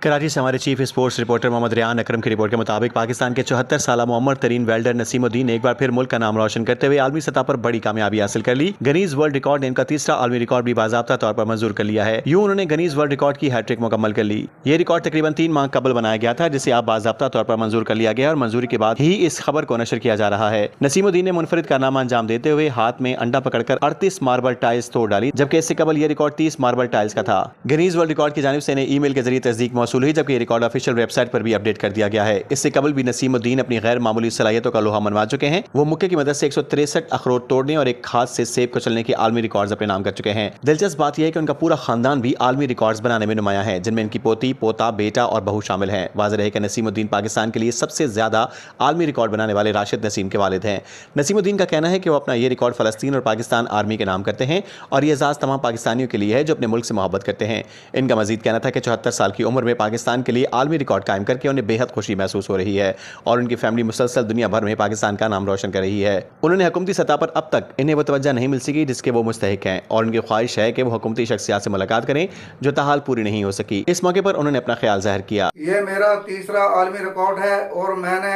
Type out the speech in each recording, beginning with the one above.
कराची से हमारे chief sports reporter Mohammad Riyan Akram की रिपोर्ट के मुताबिक पाकिस्तान के 74 साल मोहम्मद तरीन वेल्डर नसीमुद्दीन ने एक बार फिर मुल्क का नाम रोशन करते हुए आलमी सतह पर बड़ी कामयाबी हासिल कर ली। गनीज वर्ल्ड रिकॉर्ड ने इनका तीसरा आलमी रिकॉर्ड भी बाज़ाब्ता तौर पर मंजूर कर लिया है। यूं उन्होंने गनीज वर्ल्ड रिकॉर्ड की हैट्रिक मुकम्मल कर ली। ये रिकॉर्ड तकरीबन 3 माह कबल बनाया गया था, जिसे अब बाज़ाब्ता तौर पर मंजूर कर लिया गया और मंजूरी के बाद ही इस खबर को नशर किया जा रहा है। नसीमुद्दीन ने मुनफरिद कारनामा अंजाम देते हुए हाथ में अंडा पकड़कर 38 मार्बल टाइल्स तोड़ डाली, जबकि इससे कबल यह रिकॉर्ड 30 मार्बल टाइल्स का था। गनीज वर्ल्ड रिकॉर्ड की जानिब से इन्हें ईमेल के जरिए तस्दीक मौसूल हुई, जबकि रिकॉर्ड ऑफिशियल वेबसाइट पर भी अपडेट कर दिया गया है। इससे कबल भी नसीमुद्दीन अपनी गैर मामूली सलाहियतों का लोहा मनवा चुके हैं। वो मुक्के की मदद से 163 अखरोट तोड़ने और एक हाथ से सेब को चलने के आलमी रिकॉर्ड्स अपने नाम कर चुके हैं। दिलचस्प बात यह है कि उनका पूरा खानदान भी आलमी रिकॉर्ड्स बनाने में नुमाया है, जिनमें इनकी पोती, पोता, बेटा और बहू शामिल हैं। वाज़ेह है कि नसीमुद्दीन पाकिस्तान के लिए सबसे ज्यादा आलमी रिकॉर्ड बनाने वाले राशिद नसीम के वालिद हैं। नसीमुद्दीन का कहना है कि वो अपना ये रिकॉर्ड फलस्तीन और पाकिस्तान आर्मी के नाम करते हैं और ये एजाज़ तमाम पाकिस्तानियों के लिए है जो अपने मुल्क से मोहब्बत करते हैं। इनका मजीद कहना था कि 74 साल की उम्र में पाकिस्तान के लिए आलमी रिकॉर्ड कायम करके उन्हें बेहद खुशी महसूस हो रही है और उनकी फैमिली मुसलसल दुनिया भर में पाकिस्तान का नाम रोशन कर रही है। उन्होंने हुकूमती सतह पर अब तक इन्हें वो तवज्जो नहीं मिल सकी जिसके वो मुस्तहिक हैं और उनकी ख्वाहिश है कि वो हुकूमती शख्सियात से मुलाकात करें जो ताहाल पूरी नहीं हो सकी। इस मौके पर उन्होंने अपना ख्याल जाहिर किया। ये मेरा तीसरा आलमी रिकॉर्ड है और मैंने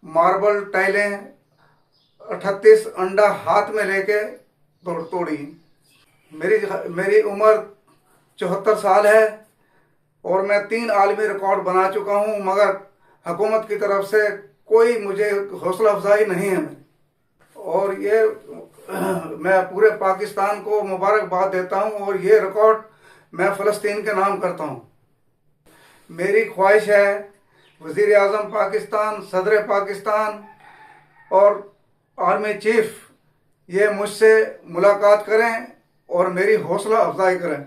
मार्बल टाइलें 38 अंडा हाथ में लेके तोड़ी। मेरी उम्र 74 साल है और मैं 3 आलमी रिकॉर्ड बना चुका हूँ, मगर हुकूमत की तरफ से कोई मुझे हौसला अफजाई नहीं है। और ये मैं पूरे पाकिस्तान को मुबारकबाद देता हूँ और ये रिकॉर्ड मैं फ़लस्तीन के नाम करता हूँ। मेरी ख्वाहिश है वज़ीर आज़म पाकिस्तान, सदर पाकिस्तान और आर्मी चीफ ये मुझसे मुलाकात करें और मेरी हौसला अफजाई करें।